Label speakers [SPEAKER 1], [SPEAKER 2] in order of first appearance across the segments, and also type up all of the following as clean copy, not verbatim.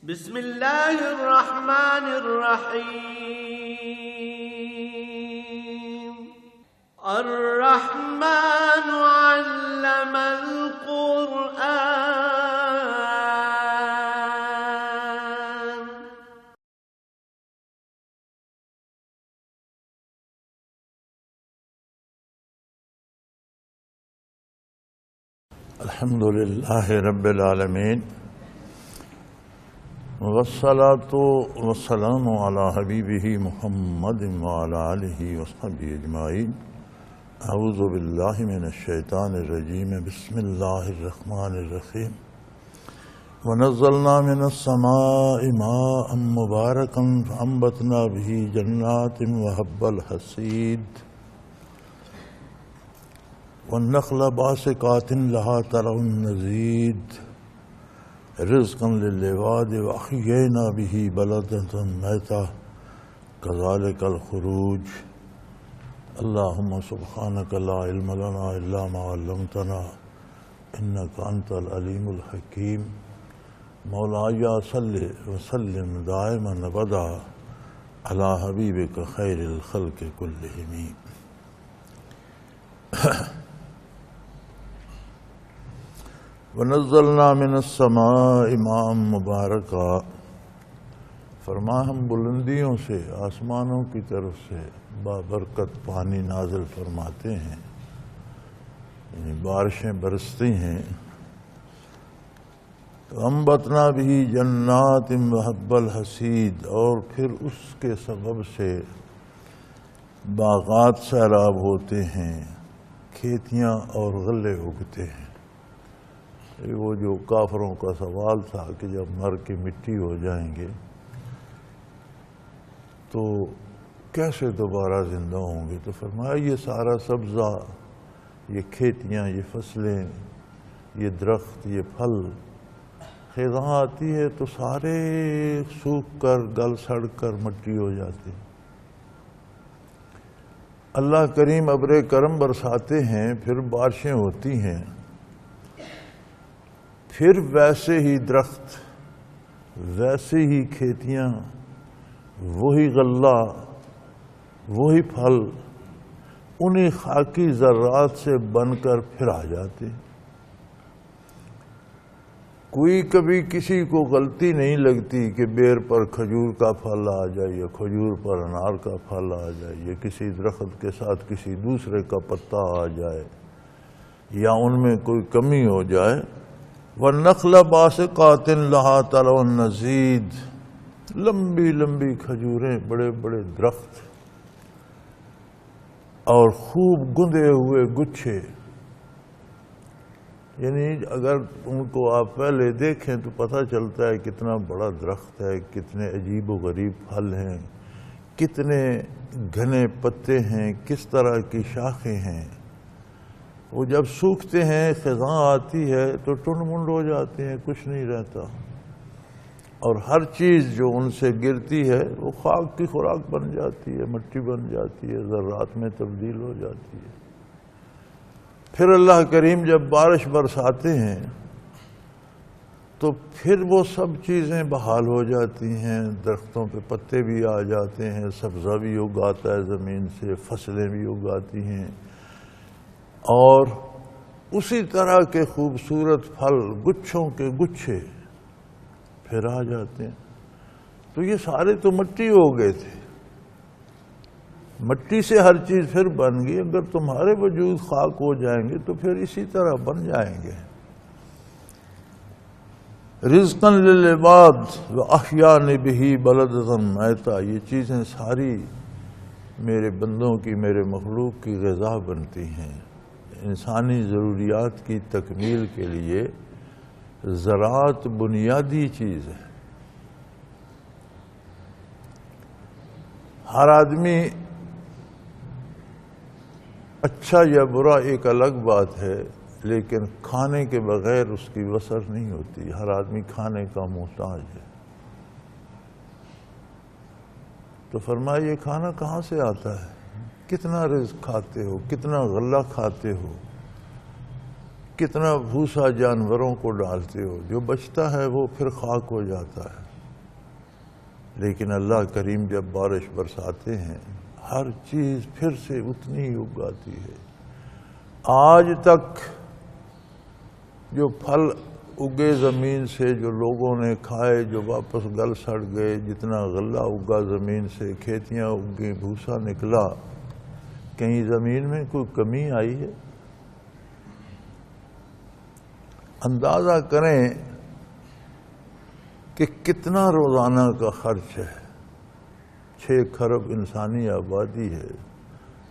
[SPEAKER 1] بسم اللہ الرحمن الرحیم الرحمن علم القرآن
[SPEAKER 2] الحمد للہ رب العالمین والصلاة والسلام علی حبیبہ محمد وعلی آلہ وصحبہ اجمعین اعوذ باللہ من الشیطان الرجیم بسم اللہ الرحمن الرحیم ونزلنا من السماء ماء مبارکا فانبتنا به جنات وحب الحصید والنخل باسقات لها طلع نضید رزقا للعباد واحیینا به بلدة میتا کذالک الخروج اللہم سبحانک لا علم لنا الا ما علمتنا انک انت العلیم الحکیم مولاي صل وسلم دائما ابدا علی حبیبک خیر الخلق کلہم وَنَزَّلْنَا مِنَ السَّمَاءِ مَاءً مُبَارَكًا فرما ہم بلندیوں سے آسمانوں کی طرف سے بابرکت پانی نازل فرماتے ہیں، یعنی بارشیں برستی ہیں۔ وَأَنبَتْنَا بِهِ جَنَّاتٍ وَحَبَّ الْحَصِيدِ اور پھر اس کے سبب سے باغات سیراب ہوتے ہیں، کھیتیاں اور غلے اگتے ہیں۔ وہ جو کافروں کا سوال تھا کہ جب مر کے مٹی ہو جائیں گے تو کیسے دوبارہ زندہ ہوں گے، تو فرمایا یہ سارا سبزہ، یہ کھیتیاں، یہ فصلیں، یہ درخت، یہ پھل خزاں آتی ہے تو سارے سوکھ کر گل سڑ کر مٹی ہو جاتے ہیں۔ اللہ کریم ابر کرم برساتے ہیں، پھر بارشیں ہوتی ہیں، پھر ویسے ہی درخت، ویسے ہی کھیتیاں، وہی غلہ، وہی پھل انہی خاکی ذرات سے بن کر پھر آ جاتے ہیں۔ کوئی کبھی کسی کو غلطی نہیں لگتی کہ بیر پر کھجور کا پھل آ جائے یا کھجور پر انار کا پھل آ جائے یا کسی درخت کے ساتھ کسی دوسرے کا پتا آ جائے یا ان میں کوئی کمی ہو جائے۔ وَالنَّخْلَ بَاسِقَاتٍ لَهَا طَلْعٌ نَضِيدٌ لمبی لمبی کھجوریں، بڑے بڑے درخت اور خوب گندے ہوئے گچھے، یعنی اگر ان کو آپ پہلے دیکھیں تو پتہ چلتا ہے کتنا بڑا درخت ہے، کتنے عجیب و غریب پھل ہیں، کتنے گھنے پتے ہیں، کس طرح کی شاخیں ہیں۔ وہ جب سوکھتے ہیں، خزاں آتی ہے تو ٹنڈ منڈ ہو جاتے ہیں، کچھ نہیں رہتا، اور ہر چیز جو ان سے گرتی ہے وہ خاک کی خوراک بن جاتی ہے، مٹی بن جاتی ہے، ذرات میں تبدیل ہو جاتی ہے۔ پھر اللہ کریم جب بارش برساتے ہیں تو پھر وہ سب چیزیں بحال ہو جاتی ہیں، درختوں پہ پتے بھی آ جاتے ہیں، سبزہ بھی اگاتا ہے زمین سے، فصلیں بھی اگاتی ہیں، اور اسی طرح کے خوبصورت پھل، گچھوں کے گچھے پھر آ جاتے ہیں۔ تو یہ سارے تو مٹی ہو گئے تھے، مٹی سے ہر چیز پھر بن گئی، اگر تمہارے وجود خاک ہو جائیں گے تو پھر اسی طرح بن جائیں گے۔ رزقا للعباد واحیانا بہ بلدۃ میتا، یہ چیزیں ساری میرے بندوں کی، میرے مخلوق کی غذا بنتی ہیں۔ انسانی ضروریات کی تکمیل کے لیے زراعت بنیادی چیز ہے۔ ہر آدمی اچھا یا برا ایک الگ بات ہے، لیکن کھانے کے بغیر اس کی بسر نہیں ہوتی، ہر آدمی کھانے کا محتاج ہے۔ تو فرمایا یہ کھانا کہاں سے آتا ہے، کتنا رزق کھاتے ہو، کتنا غلہ کھاتے ہو، کتنا بھوسا جانوروں کو ڈالتے ہو، جو بچتا ہے وہ پھر خاک ہو جاتا ہے۔ لیکن اللہ کریم جب بارش برساتے ہیں ہر چیز پھر سے اتنی ہی اگاتی ہے۔ آج تک جو پھل اگے زمین سے، جو لوگوں نے کھائے، جو واپس گل سڑ گئے، جتنا غلہ اگا زمین سے، کھیتیاں اگیں، بھوسا نکلا، کہیں زمین میں کوئی کمی آئی ہے؟ اندازہ کریں کہ کتنا روزانہ کا خرچ ہے۔ 6 کھرب انسانی آبادی ہے،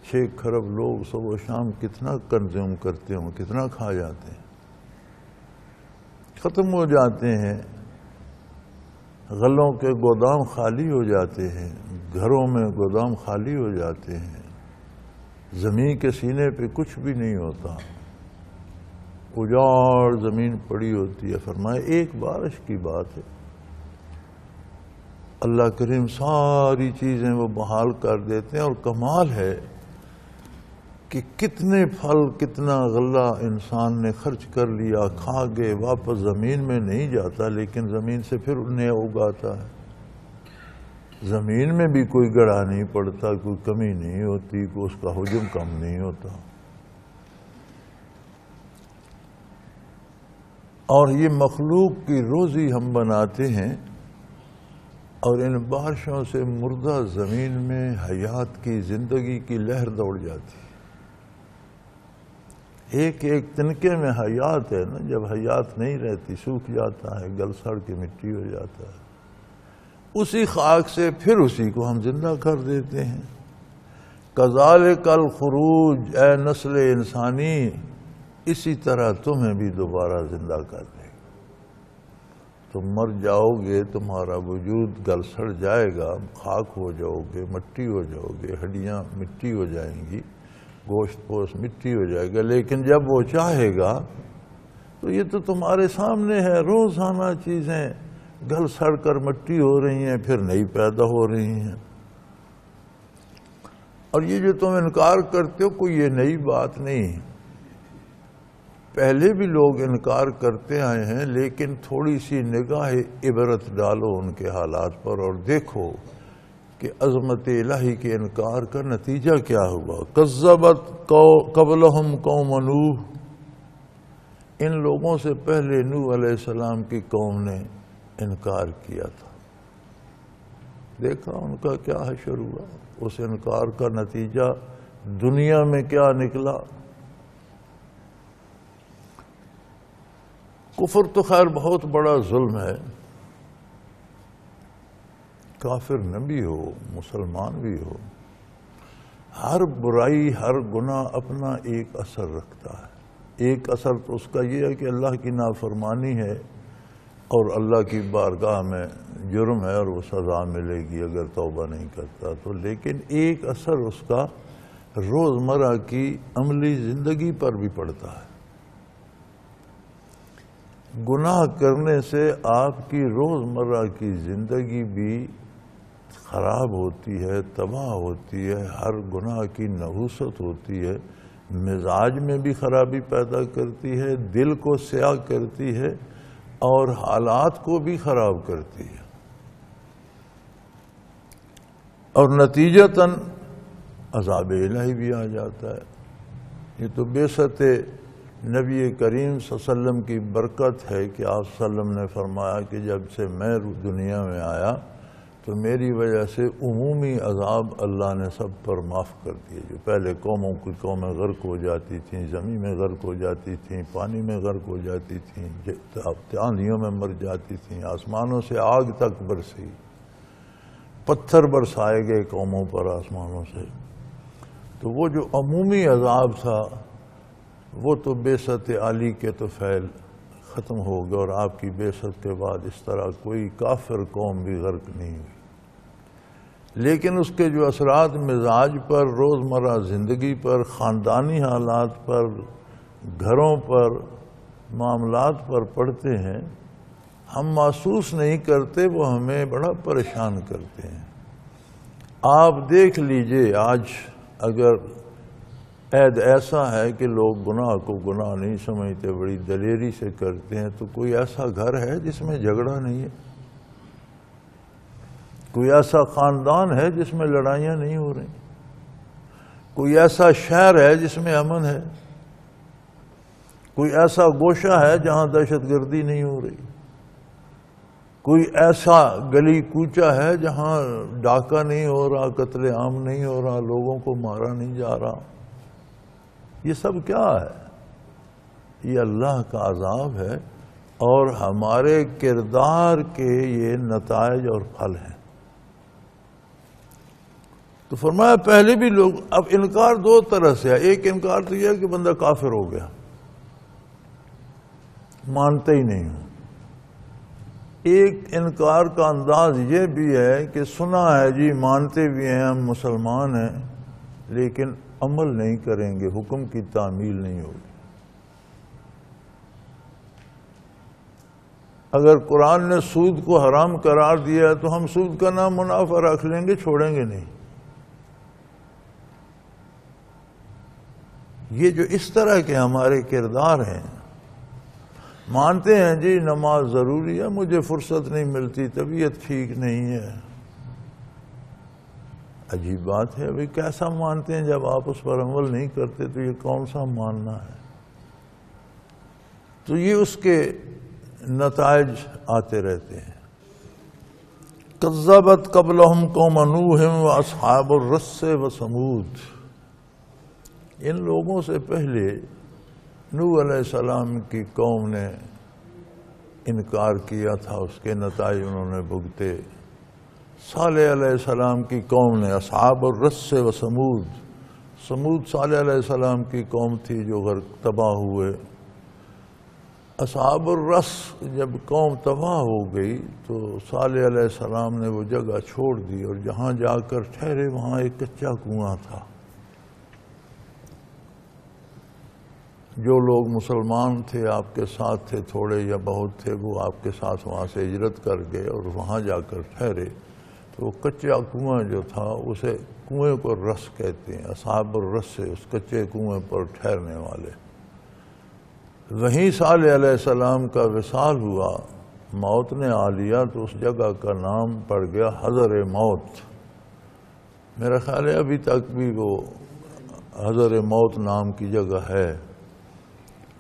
[SPEAKER 2] 6 کھرب لوگ صبح و شام کتنا کنزیوم کرتے ہوں، کتنا کھا جاتے ہیں، ختم ہو جاتے ہیں۔ غلوں کے گودام خالی ہو جاتے ہیں، گھروں میں گودام خالی ہو جاتے ہیں، زمین کے سینے پہ کچھ بھی نہیں ہوتا، اجاڑ زمین پڑی ہوتی ہے۔ فرمائے ایک بارش کی بات ہے، اللہ کریم ساری چیزیں وہ بحال کر دیتے ہیں۔ اور کمال ہے کہ کتنے پھل، کتنا غلہ انسان نے خرچ کر لیا، کھا گئے، واپس زمین میں نہیں جاتا، لیکن زمین سے پھر انہیں اگاتا ہے۔ زمین میں بھی کوئی گڑھا نہیں پڑتا، کوئی کمی نہیں ہوتی، کوئی اس کا حجم کم نہیں ہوتا۔ اور یہ مخلوق کی روزی ہم بناتے ہیں، اور ان بارشوں سے مردہ زمین میں حیات کی، زندگی کی لہر دوڑ جاتی ہے۔ ایک ایک تنکے میں حیات ہے نا، جب حیات نہیں رہتی سوکھ جاتا ہے، گل سڑ کے مٹی ہو جاتا ہے۔ اسی خاک سے پھر اسی کو ہم زندہ کر دیتے ہیں۔ کذالک الخروج، اے نسل انسانی، اسی طرح تمہیں بھی دوبارہ زندہ کر دے گا۔ تم مر جاؤ گے، تمہارا وجود گل سڑ جائے گا، خاک ہو جاؤ گے، مٹی ہو جاؤ گے، ہڈیاں مٹی ہو جائیں گی، گوشت پوش مٹی ہو جائے گا، لیکن جب وہ چاہے گا تو یہ تو تمہارے سامنے ہے، روزانہ چیزیں گل سڑ کر مٹی ہو رہی ہیں، پھر نئی پیدا ہو رہی ہیں۔ اور یہ جو تم انکار کرتے ہو، کوئی یہ نئی بات نہیں، پہلے بھی لوگ انکار کرتے آئے ہیں، لیکن تھوڑی سی نگاہ عبرت ڈالو ان کے حالات پر اور دیکھو کہ عظمت الہی کے انکار کا نتیجہ کیا ہوا۔ کذبت قبلہم قوم نوح، ان لوگوں سے پہلے نوح علیہ السلام کی قوم نے انکار کیا تھا، دیکھا ان کا کیا حشر ہوا، اس انکار کا نتیجہ دنیا میں کیا نکلا۔ کفر تو خیر بہت بڑا ظلم ہے، کافر نبی ہو، مسلمان بھی ہو، ہر برائی، ہر گناہ اپنا ایک اثر رکھتا ہے۔ ایک اثر تو اس کا یہ ہے کہ اللہ کی نافرمانی ہے اور اللہ کی بارگاہ میں جرم ہے اور وہ سزا ملے گی اگر توبہ نہیں کرتا تو، لیکن ایک اثر اس کا روزمرہ کی عملی زندگی پر بھی پڑتا ہے۔ گناہ کرنے سے آپ کی روزمرہ کی زندگی بھی خراب ہوتی ہے، تباہ ہوتی ہے، ہر گناہ کی نحوست ہوتی ہے، مزاج میں بھی خرابی پیدا کرتی ہے، دل کو سیاہ کرتی ہے اور حالات کو بھی خراب کرتی ہے، اور نتیجتاً عذاب الہی بھی آ جاتا ہے۔ یہ تو بعثت نبی کریم صلی اللہ علیہ وسلم کی برکت ہے کہ آپ صلی اللہ علیہ وسلم نے فرمایا کہ جب سے میں دنیا میں آیا تو میری وجہ سے عمومی عذاب اللہ نے سب پر معاف کر دیے۔ جو پہلے قوموں کی قومیں غرق ہو جاتی تھیں، زمین میں غرق ہو جاتی تھیں، پانی میں غرق ہو جاتی تھیں، آندھیوں میں مر جاتی تھیں، آسمانوں سے آگ تک برسی، پتھر برسائے گئے قوموں پر آسمانوں سے، تو وہ جو عمومی عذاب تھا وہ تو بعثت علی کے تو فعل ختم ہو گیا، اور آپ کی بعثت کے بعد اس طرح کوئی کافر قوم بھی غرق نہیں ہوئی، لیکن اس کے جو اثرات مزاج پر، روزمرہ زندگی پر، خاندانی حالات پر، گھروں پر، معاملات پر پڑتے ہیں، ہم محسوس نہیں کرتے، وہ ہمیں بڑا پریشان کرتے ہیں۔ آپ دیکھ لیجئے آج اگر عید ایسا ہے کہ لوگ گناہ کو گناہ نہیں سمجھتے، بڑی دلیری سے کرتے ہیں، تو کوئی ایسا گھر ہے جس میں جھگڑا نہیں ہے؟ کوئی ایسا خاندان ہے جس میں لڑائیاں نہیں ہو رہی؟ کوئی ایسا شہر ہے جس میں امن ہے؟ کوئی ایسا گوشہ ہے جہاں دہشت گردی نہیں ہو رہی؟ کوئی ایسا گلی کوچہ ہے جہاں ڈاکہ نہیں ہو رہا، قتل عام نہیں ہو رہا، لوگوں کو مارا نہیں جا رہا؟ یہ سب کیا ہے؟ یہ اللہ کا عذاب ہے اور ہمارے کردار کے یہ نتائج اور پھل ہیں۔ تو فرمایا پہلے بھی لوگ، اب انکار دو طرح سے ہے۔ ایک انکار تو یہ ہے کہ بندہ کافر ہو گیا، مانتے ہی نہیں ہوں۔ ایک انکار کا انداز یہ بھی ہے کہ سنا ہے جی، مانتے بھی ہیں ہم مسلمان ہیں، لیکن عمل نہیں کریں گے، حکم کی تعمیل نہیں ہوگی۔ اگر قرآن نے سود کو حرام قرار دیا ہے تو ہم سود کا نام منافع رکھ لیں گے، چھوڑیں گے نہیں۔ یہ جو اس طرح کے ہمارے کردار ہیں، مانتے ہیں جی نماز ضروری ہے، مجھے فرصت نہیں ملتی، طبیعت ٹھیک نہیں ہے۔ عجیب بات ہے، ابھی کیسا مانتے ہیں جب آپ اس پر عمل نہیں کرتے؟ تو یہ کون سا ماننا ہے؟ تو یہ اس کے نتائج آتے رہتے ہیں۔ کذبت قبلہم قوم نوح واصحاب الرس وثمود۔ ان لوگوں سے پہلے نوح علیہ السلام کی قوم نے انکار کیا تھا، اس کے نتائج انہوں نے بھگتے۔ صالح علیہ السلام کی قوم نے اصحاب الرس و سمود، سمود صالح علیہ السلام کی قوم تھی جو غرق تباہ ہوئے۔ اصحاب الرس جب قوم تباہ ہو گئی تو صالح علیہ السلام نے وہ جگہ چھوڑ دی اور جہاں جا کر ٹھہرے وہاں ایک کچا کنواں تھا۔ جو لوگ مسلمان تھے، آپ کے ساتھ تھے، تھوڑے یا بہت تھے، وہ آپ کے ساتھ وہاں سے ہجرت کر گئے اور وہاں جا کر ٹھہرے۔ تو وہ کچا کنواں جو تھا اسے کنویں کو رس کہتے ہیں، اصحاب الرس سے اس کچے کنویں پر ٹھہرنے والے۔ وہیں صالح علیہ السلام کا وصال ہوا، موت نے آ لیا تو اس جگہ کا نام پڑ گیا حضر موت۔ میرا خیال ہے ابھی تک بھی وہ حضر موت نام کی جگہ ہے،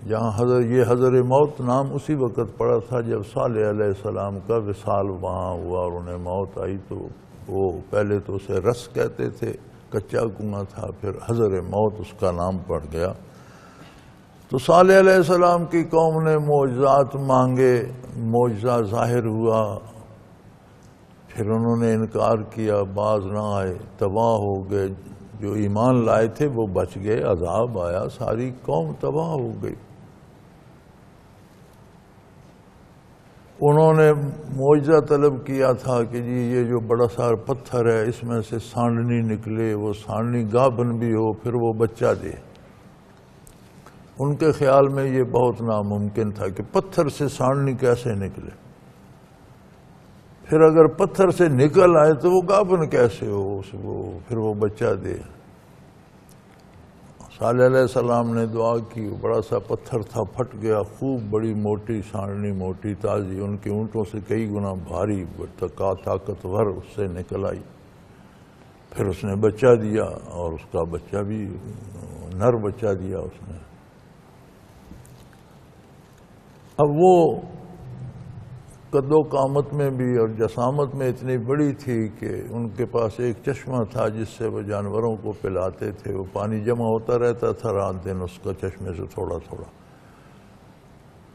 [SPEAKER 2] جہاں حضر موت نام اسی وقت پڑا تھا جب صالح علیہ السلام کا وصال وہاں ہوا اور انہیں موت آئی۔ تو وہ پہلے تو اسے رس کہتے تھے، کچا کنواں تھا، پھر حضر موت اس کا نام پڑ گیا۔ تو صالح علیہ السلام کی قوم نے معجزات مانگے، معجزہ ظاہر ہوا، پھر انہوں نے انکار کیا، باز نہ آئے، تباہ ہو گئے۔ جو ایمان لائے تھے وہ بچ گئے، عذاب آیا، ساری قوم تباہ ہو گئی۔ انہوں نے معجزہ طلب کیا تھا کہ جی یہ جو بڑا سارا پتھر ہے اس میں سے سانڈنی نکلے، وہ سانڈنی گابن بھی ہو، پھر وہ بچہ دے۔ ان کے خیال میں یہ بہت ناممکن تھا کہ پتھر سے سانڈنی کیسے نکلے، پھر اگر پتھر سے نکل آئے تو وہ گابن کیسے ہو، پھر وہ بچہ دے۔ صالح علیہ السلام نے دعا کی، بڑا سا پتھر تھا، پھٹ گیا، خوب بڑی موٹی سانڈنی، موٹی تازی، ان کے اونٹوں سے کئی گنا بھاری، طاقتور اس سے نکل آئی۔ پھر اس نے بچہ دیا اور اس کا بچہ بھی نر بچہ دیا اس نے۔ اب وہ قد و قامت میں بھی اور جسامت میں اتنی بڑی تھی کہ ان کے پاس ایک چشمہ تھا جس سے وہ جانوروں کو پلاتے تھے۔ وہ پانی جمع ہوتا رہتا تھا رات دن اس کا چشمے سے تھوڑا تھوڑا،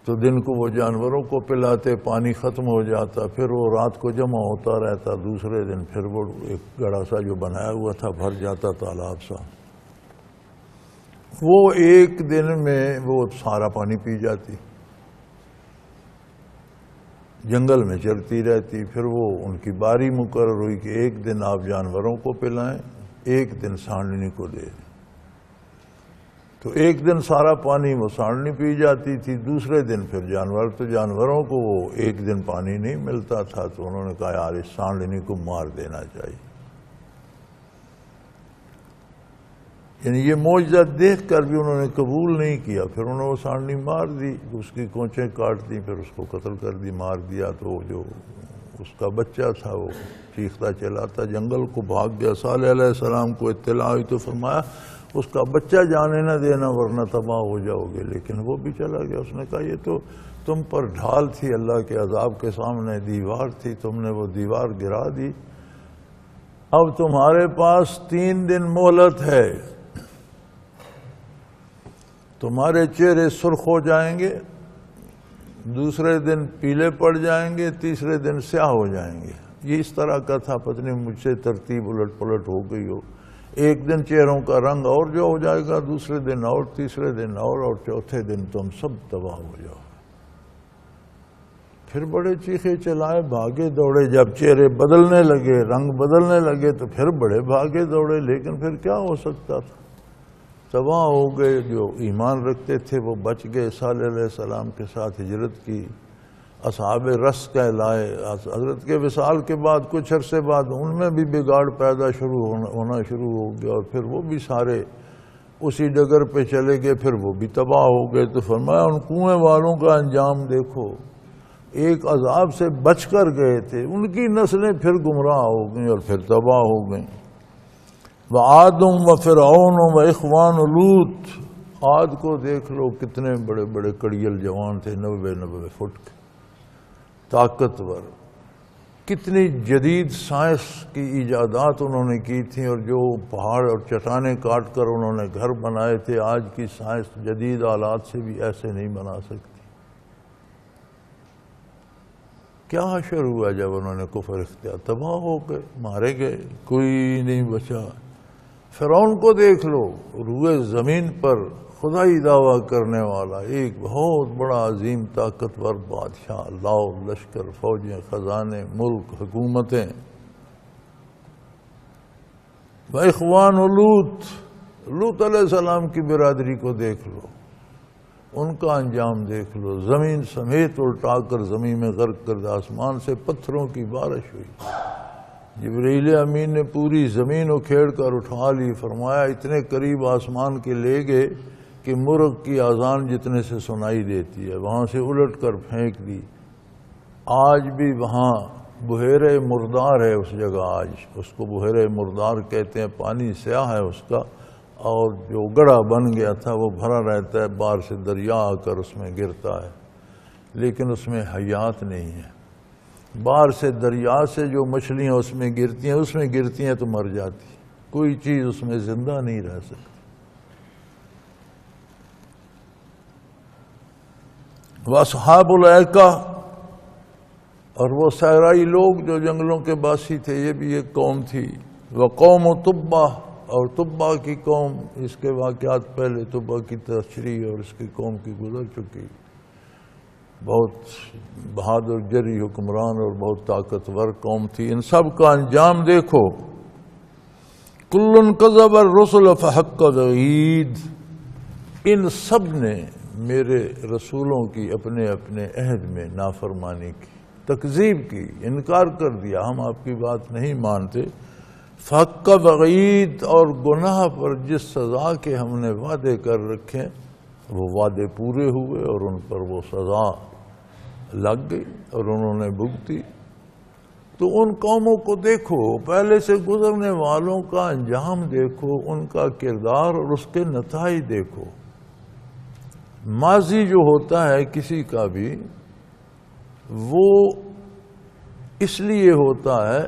[SPEAKER 2] تو دن کو وہ جانوروں کو پلاتے، پانی ختم ہو جاتا، پھر وہ رات کو جمع ہوتا رہتا، دوسرے دن پھر وہ ایک گڑھا سا جو بنایا ہوا تھا بھر جاتا تالاب سا۔ وہ ایک دن میں وہ سارا پانی پی جاتی، جنگل میں چرتی رہتی۔ پھر وہ ان کی باری مقرر ہوئی کہ ایک دن آپ جانوروں کو پلائیں، ایک دن سانڈنی کو دے۔ تو ایک دن سارا پانی وہ سانڈنی پی جاتی تھی، دوسرے دن پھر جانور، تو جانوروں کو وہ ایک دن پانی نہیں ملتا تھا، تو انہوں نے کہا یار اس سانڈنی کو مار دینا چاہیے۔ یعنی یہ معجزہ دیکھ کر بھی انہوں نے قبول نہیں کیا، پھر انہوں نے وہ سانڈنی مار دی، اس کی کونچیں کاٹ دی، پھر اس کو قتل کر دی، مار دیا۔ تو جو اس کا بچہ تھا، وہ چیختا چلاتا جنگل کو بھاگ گیا، صالح علیہ السلام کو اطلاع ہوئی تو فرمایا اس کا بچہ جانے نہ دینا ورنہ تباہ ہو جاؤ گے، لیکن وہ بھی چلا گیا۔ اس نے کہا یہ تو تم پر ڈھال تھی، اللہ کے عذاب کے سامنے دیوار تھی، تم نے وہ دیوار گرا دی، اب تمہارے پاس 3 دن مہلت ہے، تمہارے چہرے سرخ ہو جائیں گے، دوسرے دن پیلے پڑ جائیں گے، تیسرے دن سیاہ ہو جائیں گے۔ یہ اس طرح کا تھا، پتہ نہیں مجھ سے ترتیب الٹ پلٹ ہو گئی ہو، ایک دن چہروں کا رنگ اور جو ہو جائے گا، دوسرے دن اور، تیسرے دن اور چوتھے دن تم سب تباہ ہو جاؤ۔ پھر بڑے چیخے چلائے، بھاگے دوڑے، جب چہرے بدلنے لگے، رنگ بدلنے لگے تو پھر بڑے بھاگے دوڑے، لیکن پھر کیا ہو سکتا تھا، تباہ ہو گئے۔ جو ایمان رکھتے تھے وہ بچ گئے، صالح علیہ السلام کے ساتھ ہجرت کی، اصحاب رس کہلائے۔ حضرت کے وصال کے بعد کچھ عرصے بعد ان میں بھی بگاڑ پیدا ہونا شروع ہو گیا، اور پھر وہ بھی سارے اسی ڈگر پہ چلے گئے، پھر وہ بھی تباہ ہو گئے۔ تو فرمایا ان کنویں والوں کا انجام دیکھو، ایک عذاب سے بچ کر گئے تھے، ان کی نسلیں پھر گمراہ ہو گئیں اور پھر تباہ ہو گئیں۔ وعاد وفرعون واخوان لوط، عاد کو دیکھ لو، کتنے بڑے بڑے کڑیل جوان تھے، 90 فٹ کے، طاقتور، کتنی جدید سائنس کی ایجادات انہوں نے کی تھیں، اور جو پہاڑ اور چٹانیں کاٹ کر انہوں نے گھر بنائے تھے، آج کی سائنس جدید آلات سے بھی ایسے نہیں بنا سکتی۔ کیا حشر ہوا جب انہوں نے کفر اختیار، تباہ ہو گئے، مارے گئے، کوئی نہیں بچا۔ فرعون کو دیکھ لو، روئے زمین پر خدائی دعویٰ کرنے والا، ایک بہت بڑا عظیم طاقتور بادشاہ، لاؤ لشکر، فوجیں، خزانے، ملک، حکومتیں۔ واخوان لوط علیہ السلام کی برادری کو دیکھ لو، ان کا انجام دیکھ لو، زمین سمیت الٹا کر زمین میں غرق کر دیا، آسمان سے پتھروں کی بارش ہوئی، جبرائیل امین نے پوری زمین اکھیڑ کر اٹھا لی، فرمایا اتنے قریب آسمان کے لے گئے کہ مرغ کی اذان جتنے سے سنائی دیتی ہے، وہاں سے الٹ کر پھینک دی۔ آج بھی وہاں بحیرہ مردار ہے اس جگہ، آج اس کو بحیرہ مردار کہتے ہیں، پانی سیاہ ہے اس کا، اور جو گڑھا بن گیا تھا وہ بھرا رہتا ہے، باہر سے دریا آ کر اس میں گرتا ہے، لیکن اس میں حیات نہیں ہے۔ باہر سے دریا سے جو مچھلیاں اس میں گرتی ہیں تو مر جاتی، کوئی چیز اس میں زندہ نہیں رہ سکتی۔ وَأَصْحَابُ الْأَيْكَةِ، اور وہ صحرائی لوگ جو جنگلوں کے باسی تھے، یہ بھی ایک قوم تھی۔ وَقَوْمُ تُبَّہ، اور تبا کی قوم، اس کے واقعات پہلے تبا کی تشریح اور اس کی قوم کی گزر چکی، بہت بہادر جری حکمران اور بہت طاقتور قوم تھی۔ ان سب کا انجام دیکھو، کل کذب الرسل فحق وعید، ان سب نے میرے رسولوں کی اپنے اپنے عہد میں نافرمانی کی، تکذیب کی، انکار کر دیا، ہم آپ کی بات نہیں مانتے۔ فحق وعید، اور گناہ پر جس سزا کے ہم نے وعدے کر رکھے وہ وعدے پورے ہوئے اور ان پر وہ سزا لگ گئی اور انہوں نے بھگتی۔ تو ان قوموں کو دیکھو، پہلے سے گزرنے والوں کا انجام دیکھو، ان کا کردار اور اس کے نتائج دیکھو۔ ماضی جو ہوتا ہے کسی کا بھی، وہ اس لیے ہوتا ہے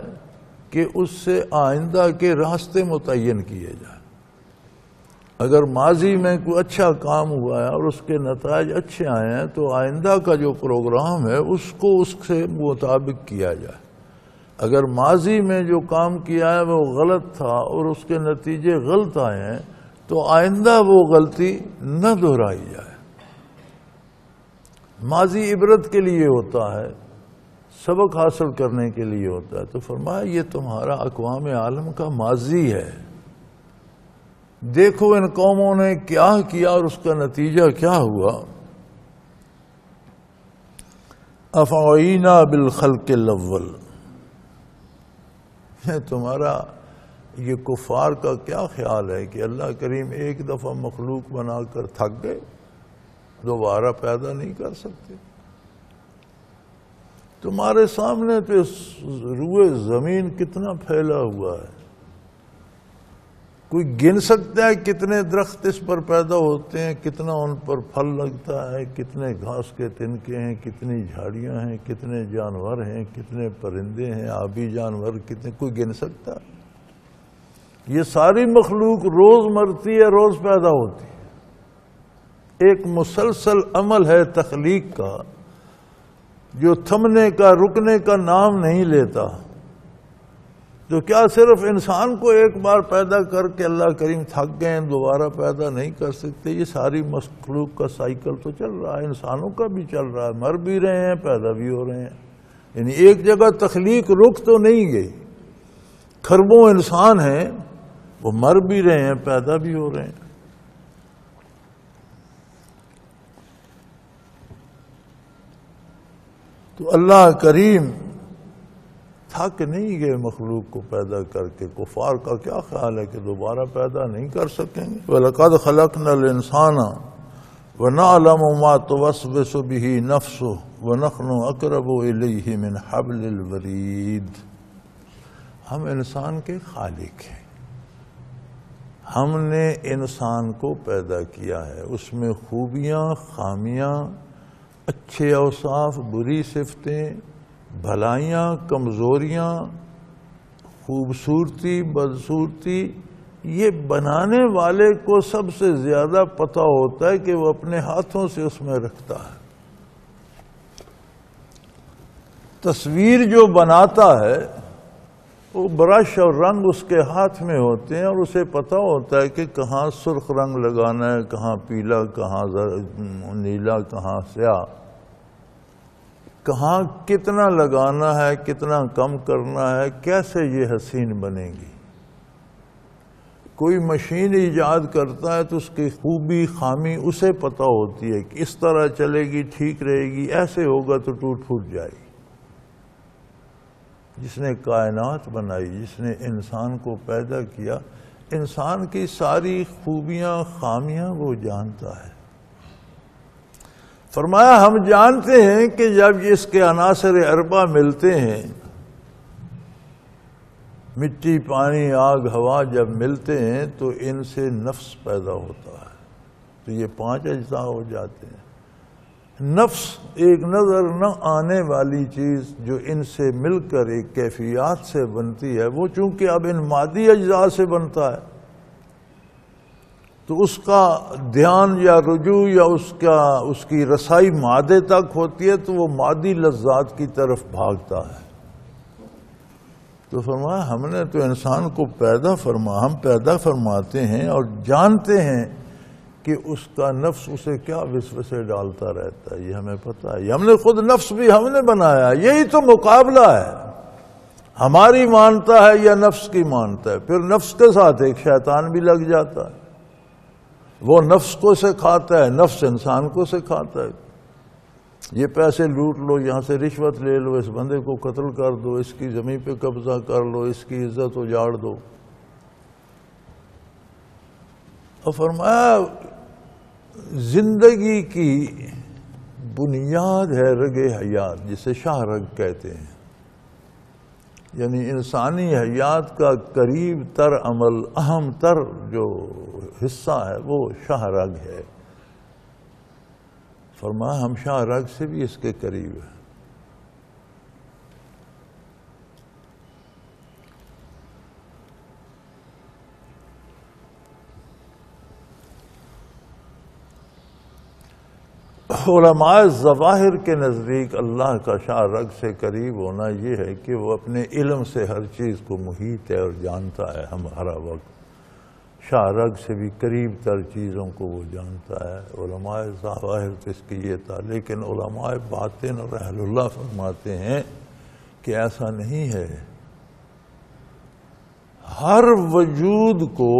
[SPEAKER 2] کہ اس سے آئندہ کے راستے متعین کیے جائیں۔ اگر ماضی میں کوئی اچھا کام ہوا ہے اور اس کے نتائج اچھے آئے ہیں تو آئندہ کا جو پروگرام ہے اس کو اس سے مطابق کیا جائے۔ اگر ماضی میں جو کام کیا ہے وہ غلط تھا اور اس کے نتیجے غلط آئے ہیں تو آئندہ وہ غلطی نہ دہرائی جائے۔ ماضی عبرت کے لیے ہوتا ہے، سبق حاصل کرنے کے لیے ہوتا ہے۔ تو فرمایا یہ تمہارا اقوام عالم کا ماضی ہے، دیکھو ان قوموں نے کیا کیا اور اس کا نتیجہ کیا ہوا۔ افعینا بالخلق الاول، تمہارا یہ کفار کا کیا خیال ہے کہ اللہ کریم ایک دفعہ مخلوق بنا کر تھک گئے، دوبارہ پیدا نہیں کر سکتے؟ تمہارے سامنے تو روئے زمین کتنا پھیلا ہوا ہے، کوئی گن سکتا ہے کتنے درخت اس پر پیدا ہوتے ہیں، کتنا ان پر پھل لگتا ہے، کتنے گھاس کے تنکے ہیں، کتنی جھاڑیاں ہیں، کتنے جانور ہیں، کتنے پرندے ہیں، آبی جانور کتنے، کوئی گن سکتا ہے؟ یہ ساری مخلوق روز مرتی ہے، روز پیدا ہوتی ہے، ایک مسلسل عمل ہے تخلیق کا جو تھمنے کا، رکنے کا نام نہیں لیتا۔ تو کیا صرف انسان کو ایک بار پیدا کر کے اللہ کریم تھک گئے، دوبارہ پیدا نہیں کر سکتے؟ یہ ساری مخلوق کا سائیکل تو چل رہا ہے، انسانوں کا بھی چل رہا ہے، مر بھی رہے ہیں، پیدا بھی ہو رہے ہیں، یعنی ایک جگہ تخلیق رک تو نہیں گئی۔ کھربوں انسان ہیں، وہ مر بھی رہے ہیں، پیدا بھی ہو رہے ہیں۔ تو اللہ کریم تھک نہیں گئے مخلوق کو پیدا کر کے۔ کفار کا کیا خیال ہے کہ دوبارہ پیدا نہیں کر سکیں گے؟ وَلَقَدْ خَلَقْنَا الْإِنسَانَ وَنَعْلَمُ مَا تُوَسْوِسُ بِهِ نَفْسُهُ وَنَحْنُ أَقْرَبُ إِلَيْهِ مِنْ حَبْلِ الْوَرِيدِ۔ ہم انسان کے خالق ہیں، ہم نے انسان کو پیدا کیا ہے، اس میں خوبیاں، خامیاں، اچھے اوصاف، بری صفتیں، بھلائیاں، کمزوریاں، خوبصورتی، بدصورتی، یہ بنانے والے کو سب سے زیادہ پتہ ہوتا ہے کہ وہ اپنے ہاتھوں سے اس میں رکھتا ہے۔ تصویر جو بناتا ہے وہ برش اور رنگ اس کے ہاتھ میں ہوتے ہیں، اور اسے پتہ ہوتا ہے کہ کہاں سرخ رنگ لگانا ہے، کہاں پیلا، کہاں نیلا، کہاں سیاہ، کہاں کتنا لگانا ہے، کتنا کم کرنا ہے، کیسے یہ حسین بنے گی۔ کوئی مشین ایجاد کرتا ہے تو اس کی خوبی، خامی اسے پتہ ہوتی ہے کہ اس طرح چلے گی ٹھیک رہے گی، ایسے ہوگا تو ٹوٹ پھوٹ جائے گی۔ جس نے کائنات بنائی، جس نے انسان کو پیدا کیا، انسان کی ساری خوبیاں، خامیاں وہ جانتا ہے۔ فرمایا ہم جانتے ہیں کہ جب اس کے عناصر اربع ملتے ہیں، مٹی، پانی، آگ، ہوا جب ملتے ہیں تو ان سے نفس پیدا ہوتا ہے، تو یہ 5 اجزاء ہو جاتے ہیں۔ نفس ایک نظر نہ آنے والی چیز جو ان سے مل کر ایک کیفیات سے بنتی ہے، وہ چونکہ اب ان مادی اجزاء سے بنتا ہے تو اس کا دھیان یا رجوع یا اس کی رسائی مادے تک ہوتی ہے، تو وہ مادی لذات کی طرف بھاگتا ہے۔ تو فرمایا ہم نے تو انسان کو ہم پیدا فرماتے ہیں اور جانتے ہیں کہ اس کا نفس اسے کیا وسوسے ڈالتا رہتا ہے، یہ ہمیں پتہ ہے۔ ہم نے خود نفس بھی ہم نے بنایا، یہی تو مقابلہ ہے، ہماری مانتا ہے یا نفس کی مانتا ہے۔ پھر نفس کے ساتھ ایک شیطان بھی لگ جاتا ہے، وہ نفس کو سکھاتا ہے، نفس انسان کو سکھاتا ہے، یہ پیسے لوٹ لو، یہاں سے رشوت لے لو، اس بندے کو قتل کر دو، اس کی زمین پہ قبضہ کر لو، اس کی عزت اجاڑ دو۔ اور فرمایا زندگی کی بنیاد ہے رگ حیات، جسے شاہ رگ کہتے ہیں، یعنی انسانی حیات کا قریب تر عمل، اہم تر جو حصہ ہے وہ شاہ رگ ہے۔ فرمایا ہم شاہ رگ سے بھی اس کے قریب ہیں۔ علماء ظواہر کے نزدیک اللہ کا شاہ رگ سے قریب ہونا یہ ہے کہ وہ اپنے علم سے ہر چیز کو محیط ہے اور جانتا ہے، ہمارا وقت شاہ رگ سے بھی قریب تر چیزوں کو وہ جانتا ہے۔ علماء ظواہر تو اس کی یہ تھا، لیکن علماء باطن اور اہل اللہ فرماتے ہیں کہ ایسا نہیں ہے، ہر وجود کو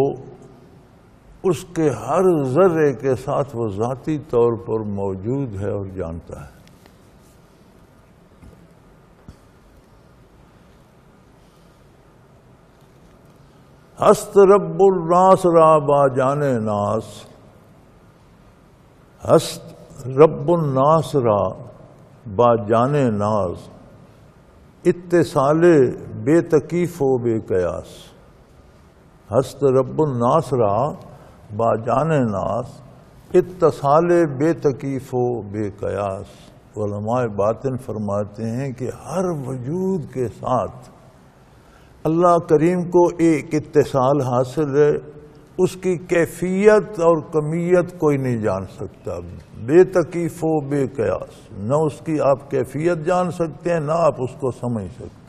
[SPEAKER 2] اس کے ہر ذرے کے ساتھ وہ ذاتی طور پر موجود ہے اور جانتا ہے۔ ہست رب الناس را با جان ناس، ہست رب الناس را با جان ناس، اتصال بے تکیف و بے قیاس، ہست رب الناس را با جان ناس، اتصال بے تکیف و بے قیاس۔ علماء باطن فرماتے ہیں کہ ہر وجود کے ساتھ اللہ کریم کو ایک اتصال حاصل ہے، اس کی کیفیت اور کمیت کوئی نہیں جان سکتا، بے تکیف و بے قیاس، نہ اس کی آپ کیفیت جان سکتے ہیں نہ آپ اس کو سمجھ سکتے۔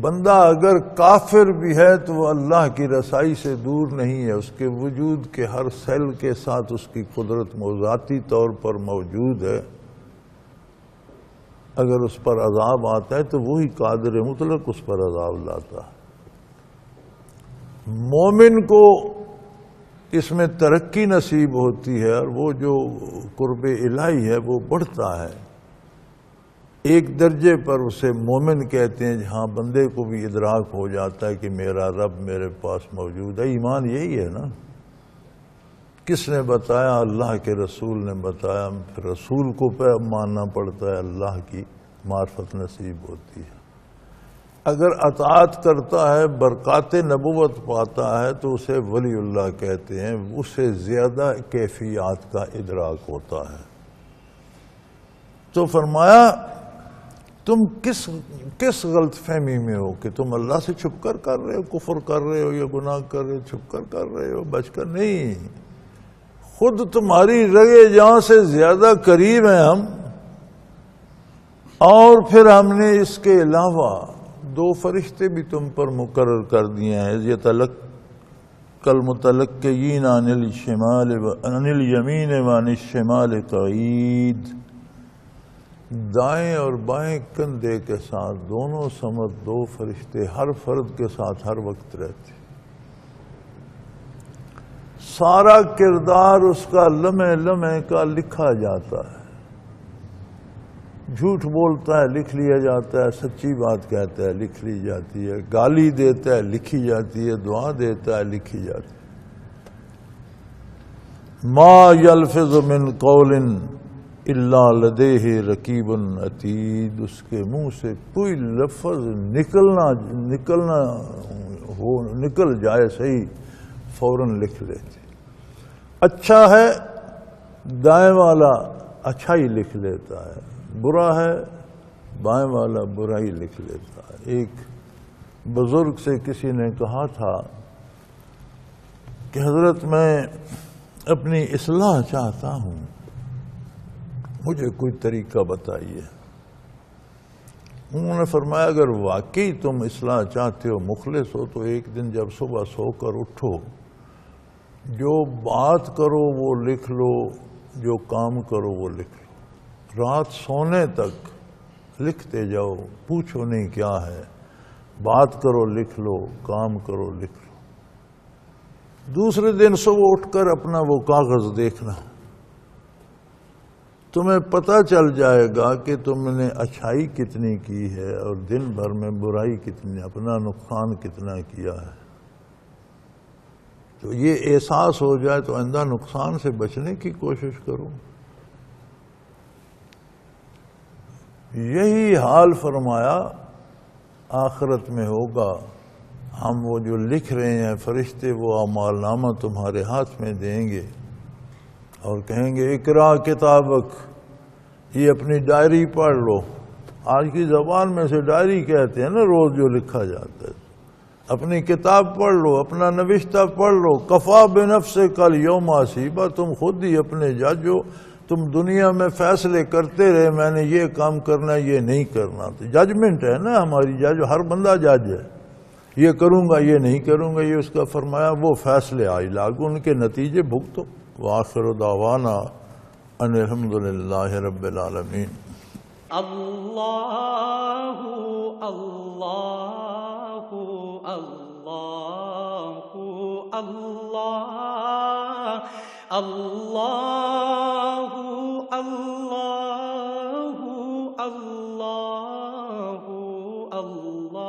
[SPEAKER 2] بندہ اگر کافر بھی ہے تو وہ اللہ کی رسائی سے دور نہیں ہے، اس کے وجود کے ہر سیل کے ساتھ اس کی قدرت ذاتی طور پر موجود ہے۔ اگر اس پر عذاب آتا ہے تو وہی قادر مطلق اس پر عذاب لاتا ہے۔ مومن کو اس میں ترقی نصیب ہوتی ہے، اور وہ جو قرب الہی ہے وہ بڑھتا ہے، ایک درجے پر اسے مومن کہتے ہیں جہاں بندے کو بھی ادراک ہو جاتا ہے کہ میرا رب میرے پاس موجود ہے۔ ایمان یہی ہے نا، کس نے بتایا؟ اللہ کے رسول نے بتایا، پھر رسول کو ماننا پڑتا ہے، اللہ کی معرفت نصیب ہوتی ہے۔ اگر اطاعت کرتا ہے، برکات نبوت پاتا ہے تو اسے ولی اللہ کہتے ہیں، اسے زیادہ کیفیات کا ادراک ہوتا ہے۔ تو فرمایا تم کس غلط فہمی میں ہو کہ تم اللہ سے چھپ کر رہے ہو، کفر کر رہے ہو یا گناہ کر رہے ہو، چھپ کر رہے ہو، بچ کر نہیں، خود تمہاری رگے جاں سے زیادہ قریب ہیں ہم، اور پھر ہم نے اس کے علاوہ 2 فرشتے بھی تم پر مقرر کر دیے ہیں، يتلقى المتلقين عن اليمين وعن الشمال قعيد، دائیں اور بائیں کندھے کے ساتھ دونوں سمت 2 فرشتے ہر فرد کے ساتھ ہر وقت رہتے، سارا کردار اس کا لمحے لمحے کا لکھا جاتا ہے، جھوٹ بولتا ہے لکھ لیا جاتا ہے، سچی بات کہتا ہے لکھ لی جاتی ہے، گالی دیتا ہے لکھی جاتی ہے، دعا دیتا ہے لکھی جاتی ہے۔ ما یلفظ من قول الا لدیہ رقیب عتید، اس کے منہ سے کوئی لفظ نکل جائے صحیح فوراً لکھ لیتے۔ اچھا ہے دائیں والا اچھائی لکھ لیتا ہے، برا ہے بائیں والا برائی لکھ لیتا ہے۔ ایک بزرگ سے کسی نے کہا تھا کہ حضرت میں اپنی اصلاح چاہتا ہوں، مجھے کوئی طریقہ بتائیے۔ انہوں نے فرمایا اگر واقعی تم اصلاح چاہتے ہو، مخلص ہو، تو ایک دن جب صبح سو کر اٹھو، جو بات کرو وہ لکھ لو، جو کام کرو وہ لکھ لو، رات سونے تک لکھتے جاؤ، پوچھو نہیں کیا ہے، بات کرو لکھ لو، کام کرو لکھ لو۔ دوسرے دن صبح اٹھ کر اپنا وہ کاغذ دیکھنا، تمہیں پتہ چل جائے گا کہ تم نے اچھائی کتنی کی ہے اور دن بھر میں برائی کتنی، اپنا نقصان کتنا کیا ہے۔ تو یہ احساس ہو جائے تو آئندہ نقصان سے بچنے کی کوشش کرو۔ یہی حال فرمایا آخرت میں ہوگا۔ ہم وہ جو لکھ رہے ہیں فرشتے، وہ اعمال نامہ تمہارے ہاتھ میں دیں گے اور کہیں گے اقرا کتابک، یہ اپنی ڈائری پڑھ لو۔ آج کی زبان میں سے ڈائری کہتے ہیں نا روز جو لکھا جاتا ہے، اپنی کتاب پڑھ لو، اپنا نوشتہ پڑھ لو۔ کفا بنفسک الیوم حسیبا، تم خود ہی اپنے جج ہو، تم دنیا میں فیصلے کرتے رہے میں نے یہ کام کرنا یہ نہیں کرنا، تو ججمنٹ ہے نا ہماری، جج ہر بندہ جج ہے، یہ کروں گا یہ نہیں کروں گا، یہ اس کا فرمایا، وہ فیصلے آئی لاگو، ان کے نتیجے بھگتو۔ وآخر دعوانا ان الحمدللہ رب العالمین۔
[SPEAKER 1] اللہ اللہ اللہ اللہ اللہ اللہ اللہ اللہ۔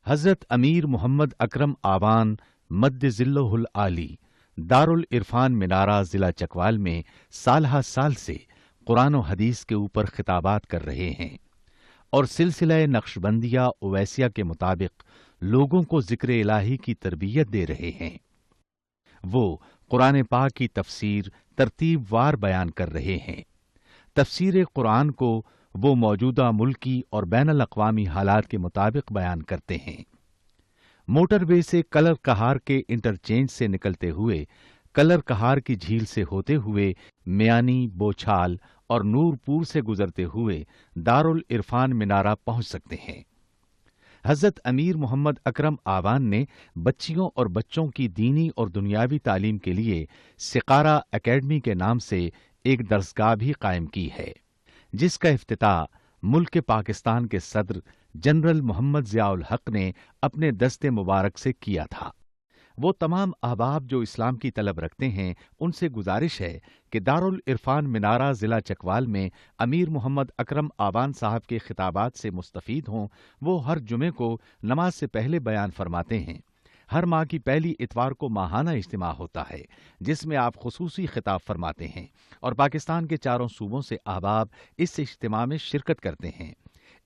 [SPEAKER 3] حضرت امیر محمد اکرم آوان مد ذلہ العالی دارالعرفان منارہ ضلع چکوال میں سالہ سال سے قرآن و حدیث کے اوپر خطابات کر رہے ہیں اور سلسلہ نقشبندیہ اویسیہ کے مطابق لوگوں کو ذکر الہی کی تربیت دے رہے ہیں۔ وہ قرآن پاک کی تفسیر ترتیب وار بیان کر رہے ہیں۔ تفسیر قرآن کو وہ موجودہ ملکی اور بین الاقوامی حالات کے مطابق بیان کرتے ہیں۔ موٹر وے سے کلر کہار کے انٹرچینج سے نکلتے ہوئے، کلر کہار کی جھیل سے ہوتے ہوئے میانی، بوچھال اور نور پور سے گزرتے ہوئے دارالعرفان منارہ پہنچ سکتے ہیں۔ حضرت امیر محمد اکرم آوان نے بچیوں اور بچوں کی دینی اور دنیاوی تعلیم کے لیے سقارہ اکیڈمی کے نام سے ایک درسگاہ بھی قائم کی ہے، جس کا افتتاح ملک پاکستان کے صدر جنرل محمد ضیاء الحق نے اپنے دست مبارک سے کیا تھا۔ وہ تمام احباب جو اسلام کی طلب رکھتے ہیں ان سے گزارش ہے کہ دارالعرفان منارہ ضلع چکوال میں امیر محمد اکرم آوان صاحب کے خطابات سے مستفید ہوں۔ وہ ہر جمعے کو نماز سے پہلے بیان فرماتے ہیں۔ ہر ماہ کی پہلی اتوار کو ماہانہ اجتماع ہوتا ہے جس میں آپ خصوصی خطاب فرماتے ہیں اور پاکستان کے چاروں صوبوں سے احباب اس اجتماع میں شرکت کرتے ہیں۔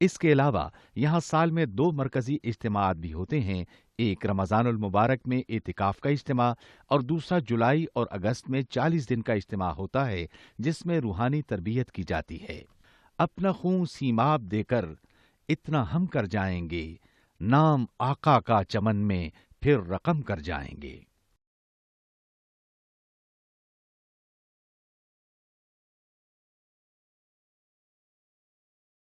[SPEAKER 3] اس کے علاوہ یہاں سال میں 2 مرکزی اجتماعات بھی ہوتے ہیں، ایک رمضان المبارک میں اعتکاف کا اجتماع اور دوسرا جولائی اور اگست میں 40 دن کا اجتماع ہوتا ہے جس میں روحانی تربیت کی جاتی ہے۔ اپنا خون سیماب دے کر اتنا ہم کر جائیں گے، نام آقا کا چمن میں پھر رقم کر جائیں گے۔